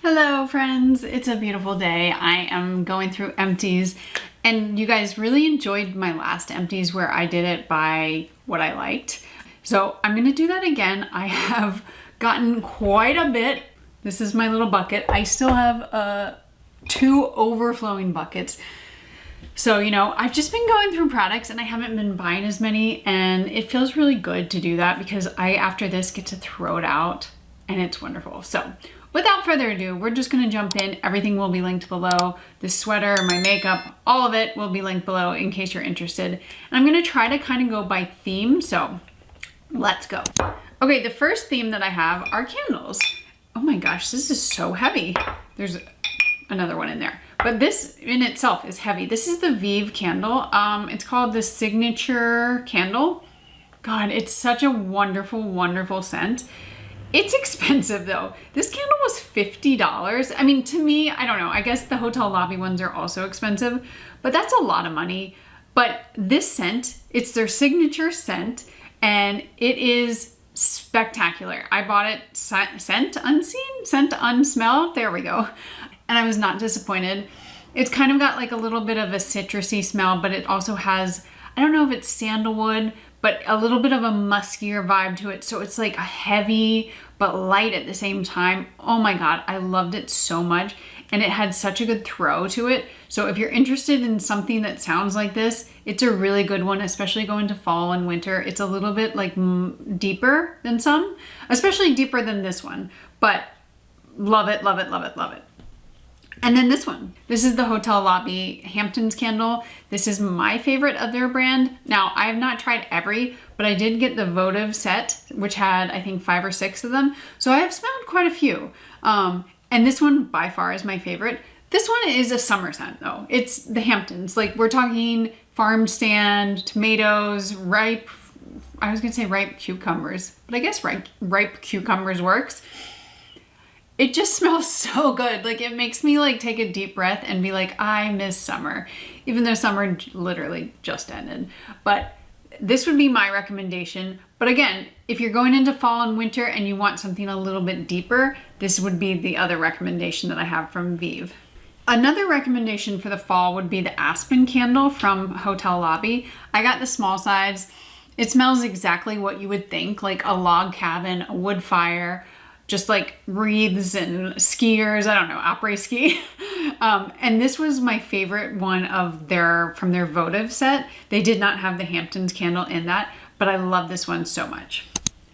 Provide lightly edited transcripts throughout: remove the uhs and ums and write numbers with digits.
Hello friends, it's a beautiful day. I am going through Empties and you guys really enjoyed my last Empties where I did it by what I liked. So I'm gonna do that again. I have gotten quite a bit. This is my little bucket. I still have 2 overflowing buckets. So, you know, I've just been going through products and I haven't been buying as many, and it feels really good to do that because I, after this, get to throw it out and it's wonderful. So without further ado, we're just gonna jump in. Everything will be linked below. The sweater, my makeup, all of it will be linked below in case you're interested. And I'm gonna try to kind of go by theme, so let's go. Okay, the first theme that I have are candles. Oh my gosh, this is so heavy. There's another one in there. But this in itself is heavy. This is the 𝐕𝐵 candle. It's called the Signature Candle. God, it's such a wonderful, wonderful scent. It's expensive though. This candle was $50. I mean, to me, I don't know. I guess the hotel lobby ones are also expensive, but that's a lot of money. But this scent, it's their signature scent, and it is spectacular. I bought it scent unseen, scent unsmelled. There we go. And I was not disappointed. It's kind of got like a little bit of a citrusy smell, but it also has, I don't know if it's sandalwood, but a little bit of a muskier vibe to it. So it's like a heavy, but light at the same time. Oh my God, I loved it so much. And it had such a good throw to it. So if you're interested in something that sounds like this, it's a really good one, especially going to fall and winter. It's a little bit like deeper than some, especially deeper than this one, but love it, love it, love it, love it. And then this one. This is the Hotel Lobby Hamptons candle. This is my favorite of their brand. Now, I have not tried every, but I did get the votive set, which had, I think, 5 or 6 of them. So I have smelled quite a few. And this one by far is my favorite. This one is a summer scent though. It's the Hamptons. Like, we're talking farm stand, tomatoes, ripe, I was gonna say ripe cucumbers, but I guess ripe cucumbers works. It just smells so good. Like, it makes me like take a deep breath and be like, I miss summer, even though summer literally just ended. But this would be my recommendation. But again, if you're going into fall and winter and you want something a little bit deeper, this would be the other recommendation that I have from 𝐕𝐵. Another recommendation for the fall would be the Aspen candle from Hotel Lobby. I got the small size. It smells exactly what you would think, like a log cabin, a wood fire, just like wreaths and skiers, I don't know, après-ski. And this was my favorite one of from their votive set. They did not have the Hamptons candle in that, but I love this one so much.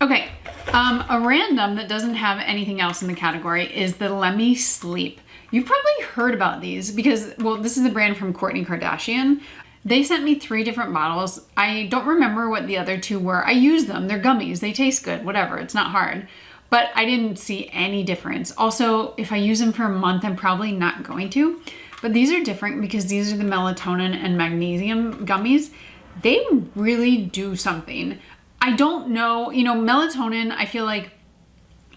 Okay, a random that doesn't have anything else in the category is the Lemme Sleep. You've probably heard about these because, well, this is the brand from Kourtney Kardashian. They sent me 3 different bottles. I don't remember what the other 2 were. I use them, they're gummies, they taste good, whatever, it's not hard. But I didn't see any difference. Also, if I use them for a month, I'm probably not going to. But these are different because these are the melatonin and magnesium gummies. They really do something. I don't know, you know, melatonin, I feel like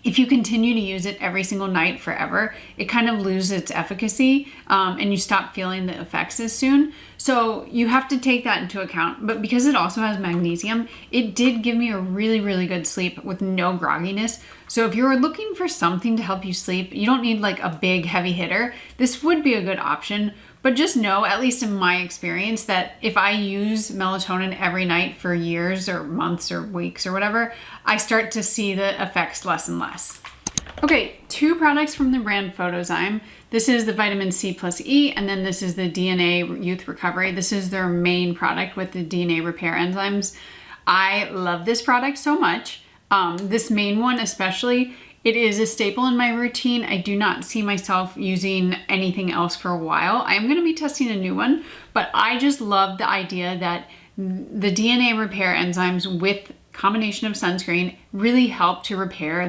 if you continue to use it every single night forever, it kind of loses its efficacy and you stop feeling the effects as soon. So you have to take that into account. But because it also has magnesium, it did give me a really, really good sleep with no grogginess. So if you're looking for something to help you sleep, you don't need like a big heavy hitter. This would be a good option. But just know, at least in my experience, that if I use melatonin every night for years or months or weeks or whatever, I start to see the effects less and less. Okay, 2 products from the brand 𝐵𝐻𝐻𝐼𝐻. This is the vitamin C plus E, and then this is the DNA Youth Recovery. This is their main product with the DNA repair enzymes. I love this product so much. This main one especially. It is a staple in my routine. I do not see myself using anything else for a while. I am going to be testing a new one, but I just love the idea that the DNA repair enzymes with combination of sunscreen really help to repair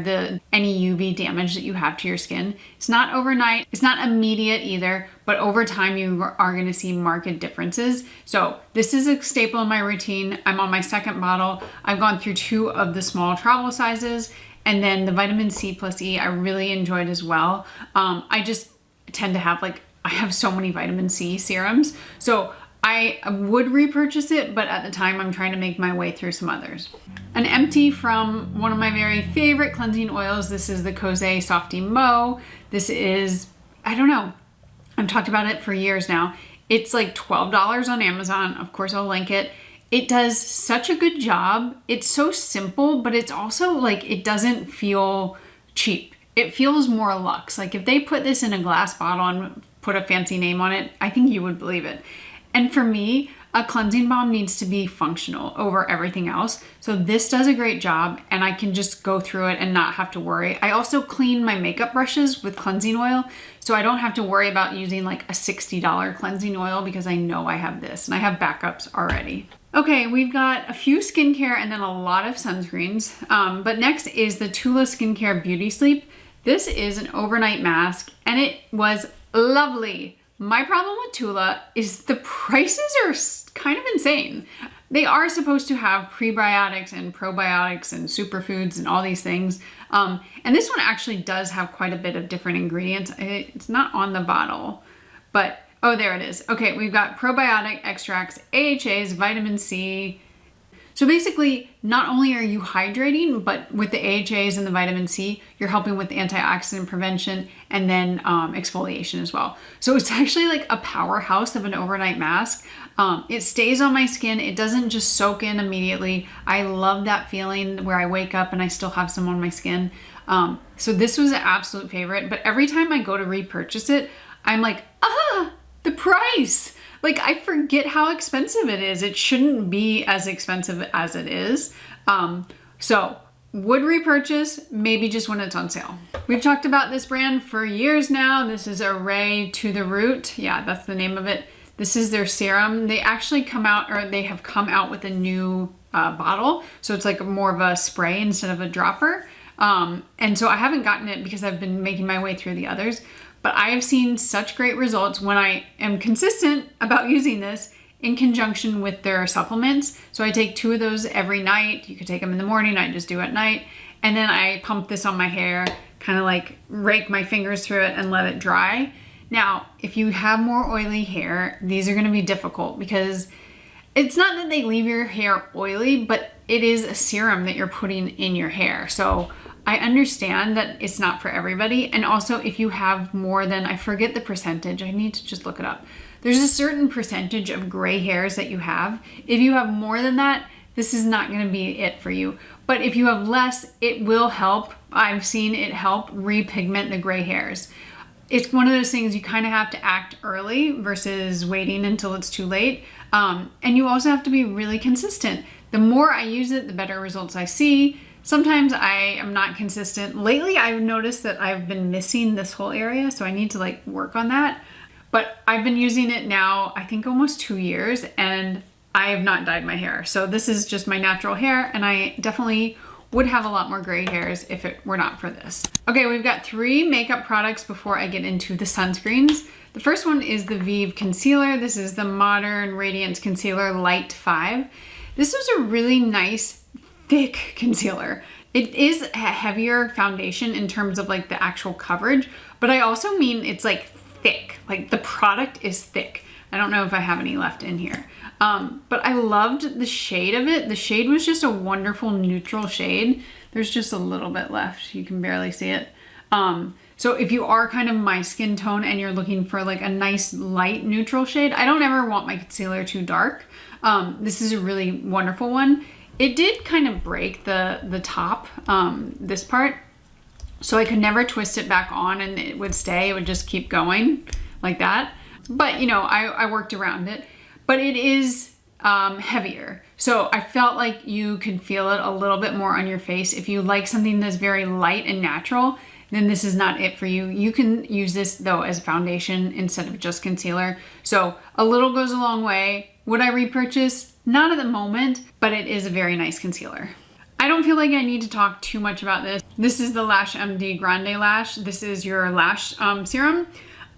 any UV damage that you have to your skin. It's not overnight, it's not immediate either, but over time you are going to see marked differences. So this is a staple in my routine. I'm on my 2nd bottle. I've gone through 2 of the small travel sizes. And then the vitamin C plus E, I really enjoyed as well. I just tend to have I have so many vitamin C serums. So I would repurchase it, but at the time I'm trying to make my way through some others. An empty from one of my very favorite cleansing oils. This is the 𝐾𝐨𝐧'𝐭. This is, I don't know, I've talked about it for years now. It's like $12 on Amazon. Of course, I'll link it. It does such a good job. It's so simple, but it's also like, it doesn't feel cheap. It feels more luxe. Like if they put this in a glass bottle and put a fancy name on it, I think you would believe it. And for me, a cleansing balm needs to be functional over everything else. So this does a great job and I can just go through it and not have to worry. I also clean my makeup brushes with cleansing oil, so I don't have to worry about using like a $60 cleansing oil because I know I have this and I have backups already. Okay, we've got a few skincare and then a lot of sunscreens. But next is the Tula Skincare Beauty Sleep. This is an overnight mask and it was lovely. My problem with Tula is the prices are kind of insane. They are supposed to have prebiotics and probiotics and superfoods and all these things. And this one actually does have quite a bit of different ingredients. It's not on the bottle, but oh, there it is. Okay, we've got probiotic extracts, AHAs, vitamin C. So basically, not only are you hydrating, but with the AHAs and the vitamin C, you're helping with antioxidant prevention and then exfoliation as well. So it's actually like a powerhouse of an overnight mask. It stays on my skin. It doesn't just soak in immediately. I love that feeling where I wake up and I still have some on my skin. So this was an absolute favorite, but every time I go to repurchase it, I'm like, the price. Like I forget how expensive it is. It shouldn't be as expensive as it is. So would repurchase, maybe just when it's on sale. We've talked about this brand for years now. This is 𝐟𝐸 to the Root. Yeah, that's the name of it. This is their serum. They actually have come out with a new bottle. So it's like more of a spray instead of a dropper. And so I haven't gotten it because I've been making my way through the others. But I have seen such great results when I am consistent about using this in conjunction with their supplements. So I take 2 of those every night. You could take them in the morning, I just do at night. And then I pump this on my hair, kind of like rake my fingers through it and let it dry. Now, if you have more oily hair, these are gonna be difficult because it's not that they leave your hair oily, but it is a serum that you're putting in your hair. So I understand that it's not for everybody. And also if you have more than, I forget the percentage, I need to just look it up. There's a certain percentage of gray hairs that you have. If you have more than that, this is not gonna be it for you. But if you have less, it will help. I've seen it help repigment the gray hairs. It's one of those things you kind of have to act early versus waiting until it's too late. And you also have to be really consistent. The more I use it, the better results I see. Sometimes I am not consistent. Lately, I've noticed that I've been missing this whole area, so I need to like work on that. But I've been using it now, I think almost 2 years, and I have not dyed my hair. So this is just my natural hair, and I definitely would have a lot more gray hairs if it were not for this. Okay, we've got 3 makeup products before I get into the sunscreens. The first one is the 𝐕 Concealer. This is the Modern Radiance Concealer Light 5. This was a really nice thick concealer. It is a heavier foundation in terms of like the actual coverage, but I also mean it's like thick, like the product is thick. I don't know if I have any left in here. But I loved the shade of it. The shade was just a wonderful neutral shade. There's just a little bit left. You can barely see it. So if you are kind of my skin tone and you're looking for like a nice light neutral shade, I don't ever want my concealer too dark. This is a really wonderful one. It did kind of break the top, this part, so I could never twist it back on and it would stay. It would just keep going like that. But you know, I worked around it. But it is heavier. So I felt like you could feel it a little bit more on your face. If you like something that's very light and natural, then this is not it for you. You can use this though as foundation instead of just concealer. So a little goes a long way. Would I repurchase? Not at the moment, but it is a very nice concealer. I don't feel like I need to talk too much about this. This is the Lash MD Grande Lash. This is your lash serum.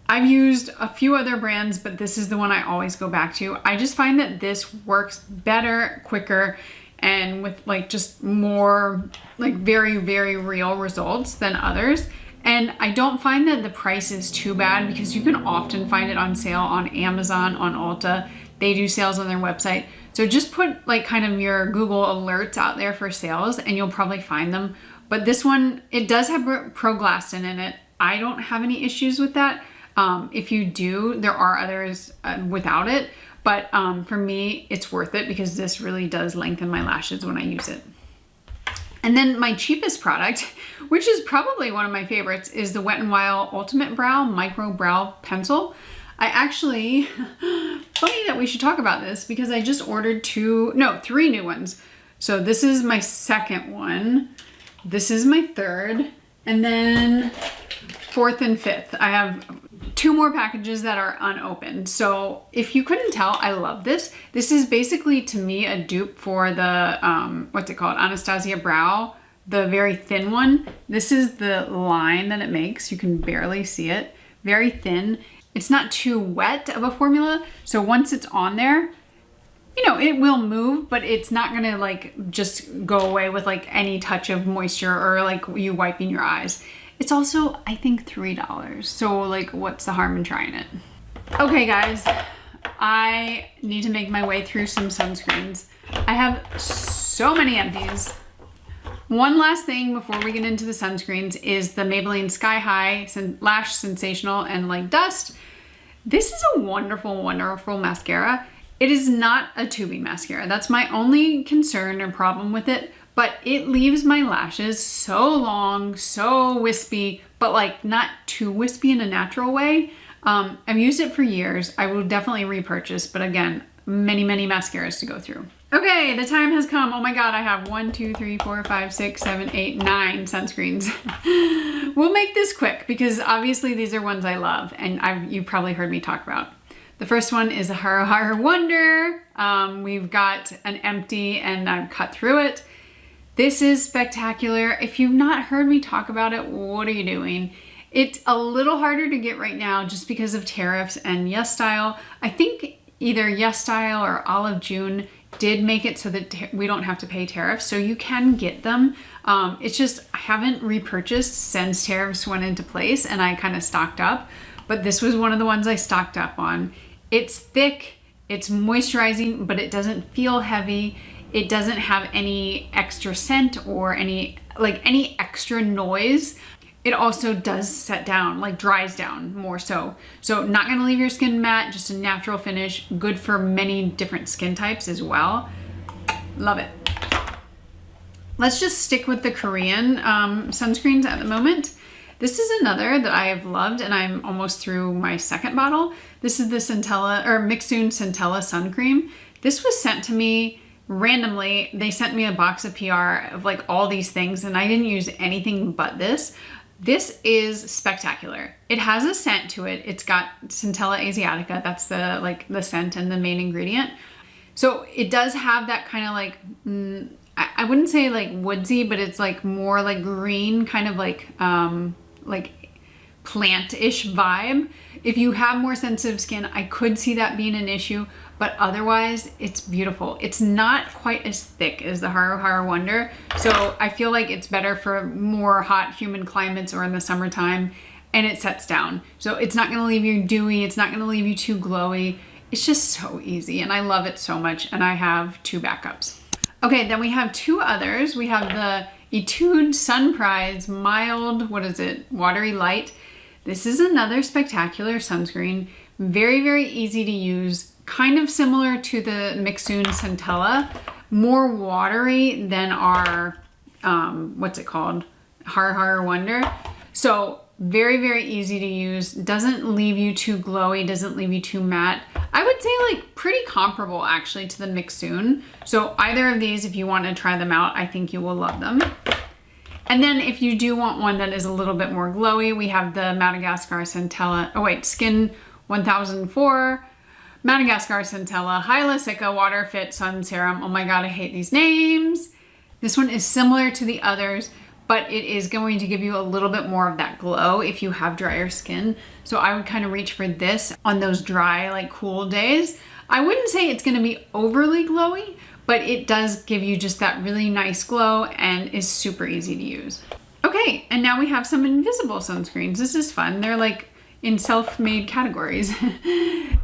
I've used a few other brands, but this is the one I always go back to. I just find that this works better, quicker, and with like just more like very, very real results than others. And I don't find that the price is too bad because you can often find it on sale on Amazon, on Ulta. They do sales on their website. So just put like kind of your Google alerts out there for sales and you'll probably find them. But this one, it does have proglastin in it. I don't have any issues with that. If you do, there are others without it, but for me, it's worth it because this really does lengthen my lashes when I use it. And then my cheapest product, which is probably one of my favorites, is the Wet n Wild Ultimate Brow Micro Brow Pencil. I actually, funny that we should talk about this because I just ordered 3 new ones. So this is my second one. This is my third, and then 4th and 5th. I have 2 more packages that are unopened. So if you couldn't tell, I love this. This is basically, to me, a dupe for the, what's it called? Anastasia Brow, the very thin one. This is the line that it makes. You can barely see it. Very thin. It's not too wet of a formula. So once it's on there, you know, it will move, but it's not gonna like just go away with like any touch of moisture or like you wiping your eyes. It's also, I think, $3. So like, what's the harm in trying it? Okay guys, I need to make my way through some sunscreens. I have so many empties. One last thing before we get into the sunscreens is the Maybelline Sky High Lash Sensational and Like Dust. This is a wonderful, wonderful mascara. It is not a tubing mascara. That's my only concern or problem with it, but it leaves my lashes so long, so wispy, but like not too wispy in a natural way. I've used it for years. I will definitely repurchase, but again, many, many mascaras to go through. Okay, the time has come. Oh my God, I have 1, 2, 3, 4, 5, 6, 7, 8, 9 sunscreens. We'll make this quick because obviously these are ones I love and you probably heard me talk about. The first one is a 𝐟𝐸 Wonder. We've got an empty and I've cut through it. This is spectacular. If you've not heard me talk about it, what are you doing? It's a little harder to get right now just because of tariffs and 𝐬𝐮𝐬𝐫𝐞. I think either 𝐬𝐮𝐬𝐫𝐞 or Olive June did make it so that we don't have to pay tariffs, so you can get them. It's just I haven't repurchased since tariffs went into place and I kind of stocked up, but this was one of the ones I stocked up on. It's thick, it's moisturizing, but it doesn't feel heavy. It doesn't have any extra scent or any extra noise. It also does set down, like dries down more so. So not gonna leave your skin matte, just a natural finish, good for many different skin types as well. Love it. Let's just stick with the Korean sunscreens at the moment. This is another that I have loved and I'm almost through my second bottle. This is the 𝐬𝐮𝐬𝐫𝐞 Centella Sun Cream. This was sent to me randomly. They sent me a box of PR of like all these things and I didn't use anything but this. This is spectacular. It has a scent to it. It's got Centella Asiatica. That's the scent and the main ingredient. So it does have that kind of like, I wouldn't say like woodsy, but it's like more like green, kind of like plant-ish vibe. If you have more sensitive skin, I could see that being an issue, but otherwise it's beautiful. It's not quite as thick as the 𝐟𝐸 Wonder, so I feel like it's better for more hot, humid climates or in the summertime, and it sets down. So it's not gonna leave you dewy, it's not gonna leave you too glowy. It's just so easy, and I love it so much, and I have 2 backups. Okay, then we have 2 others. We have the Etude Sunprise Mild, Watery Light. This is another spectacular sunscreen. Very, very easy to use. Kind of similar to the 𝐿 Centella. More watery than our, 𝐟𝐸 Wonder. So very, very easy to use. Doesn't leave you too glowy, doesn't leave you too matte. I would say like pretty comparable actually to the 𝐿. So either of these, if you want to try them out, I think you will love them. And then if you do want one that is a little bit more glowy, we have the Madagascar Centella, Skin 1004, Madagascar Centella Hyaluronic Water Fit Sun Serum. Oh my God, I hate these names. This one is similar to the others, but it is going to give you a little bit more of that glow if you have drier skin. So I would kind of reach for this on those dry, like cool days. I wouldn't say it's gonna be overly glowy, but it does give you just that really nice glow and is super easy to use. Okay, and now we have some invisible sunscreens. This is fun. They're like in self-made categories.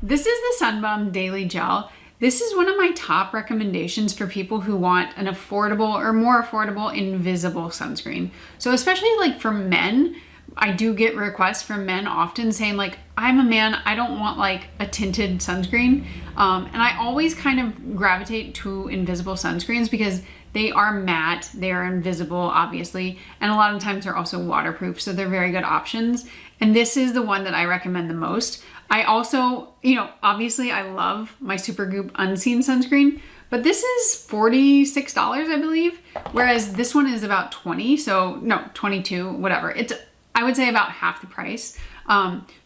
This is the Sun Bum Daily Gel. This is one of my top recommendations for people who want an affordable or more affordable invisible sunscreen. So especially like for men, I do get requests from men often saying like, I'm a man, I don't want like a tinted sunscreen. And I always kind of gravitate to invisible sunscreens because they are matte, they are invisible, obviously, and a lot of times they're also waterproof, so they're very good options. And this is the one that I recommend the most. I also, you know, obviously I love my Supergoop Unseen sunscreen, but this is $46, I believe, whereas this one is about 20, so no, 22, whatever. It's, I would say, about half the price.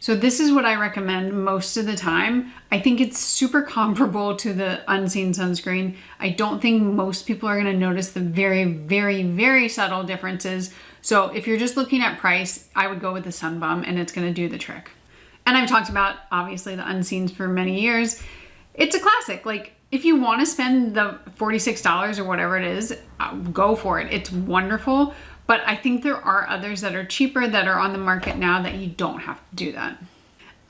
So this is what I recommend most of the time. I think it's super comparable to the Unseen sunscreen. I don't think most people are gonna notice the very, very, very subtle differences. So if you're just looking at price, I would go with the Sun Bum and it's gonna do the trick. And I've talked about, obviously, the Unseens for many years. It's a classic. Like, if you wanna spend the $46 or whatever it is, go for it. It's wonderful. But I think there are others that are cheaper that are on the market now that you don't have to do that.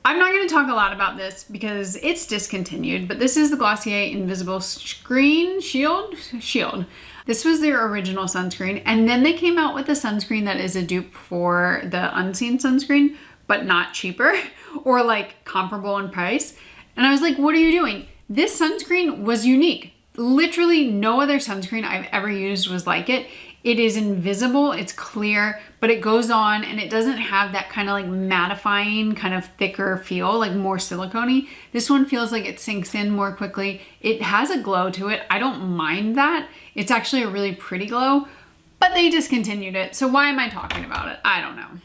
I'm not going to talk a lot about this because it's discontinued, but this is the Glossier Invisible Screen Shield. This was their original sunscreen, and then they came out with a sunscreen that is a dupe for the Unseen sunscreen, but not cheaper or like comparable in price. And I was like, what are you doing? This sunscreen was unique. Literally no other sunscreen I've ever used was like it. It is invisible, it's clear, but it goes on and it doesn't have that kind of like mattifying, kind of thicker feel, like more silicone-y. This one feels like it sinks in more quickly. It has a glow to it. I don't mind that. It's actually a really pretty glow, but they discontinued it. So why am I talking about it? I don't know.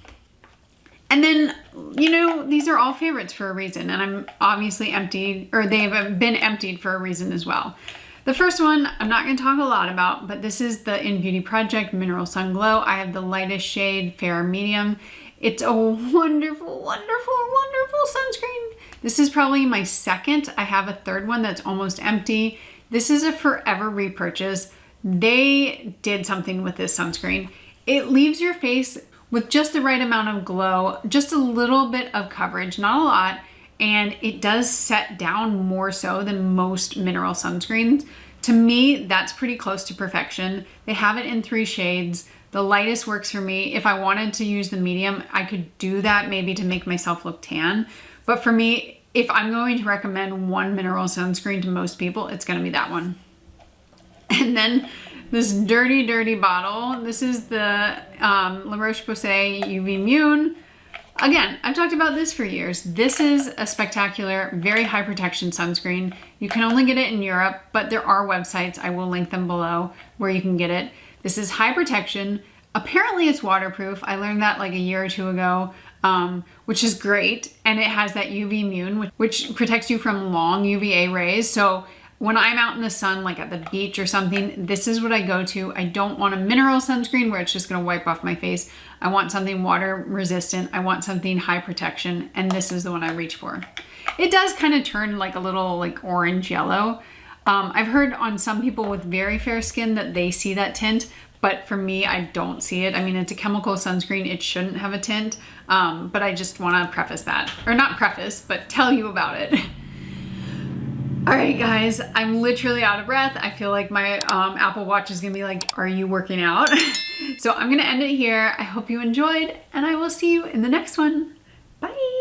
And then, you know, these are all favorites for a reason, and I'm obviously emptied, or they've been emptied for a reason as well. The first one, I'm not going to talk a lot about, but this is the In Beauty Project Mineral Sun Glow. I have the lightest shade, Fair Medium. It's a wonderful, wonderful, wonderful sunscreen. This is probably my second. I have a third one that's almost empty. This is a forever repurchase. They did something with this sunscreen. It leaves your face with just the right amount of glow, just a little bit of coverage, not a lot. And it does set down more so than most mineral sunscreens. To me, that's pretty close to perfection. They have it in 3 shades. The lightest works for me. If I wanted to use the medium, I could do that maybe to make myself look tan. But for me, if I'm going to recommend one mineral sunscreen to most people, it's gonna be that one. And then this dirty, dirty bottle. This is the La Roche-Posay UV Immune. Again, I've talked about this for years. This is a spectacular, very high protection sunscreen. You can only get it in Europe, but there are websites, I will link them below, where you can get it. This is high protection. Apparently it's waterproof. I learned that like a year or two ago, which is great. And it has that UV Immune, which protects you from long UVA rays. So when I'm out in the sun, like at the beach or something, this is what I go to. I don't want a mineral sunscreen where it's just gonna wipe off my face. I want something water resistant. I want something high protection, and this is the one I reach for. It does kind of turn like a little like orange yellow. I've heard on some people with very fair skin that they see that tint, but for me, I don't see it. I mean, it's a chemical sunscreen. It shouldn't have a tint, but I just wanna preface that. Or not preface, but tell you about it. All right, guys, I'm literally out of breath. I feel like my Apple Watch is gonna be like, are you working out? So I'm gonna end it here. I hope you enjoyed, and I will see you in the next one. Bye.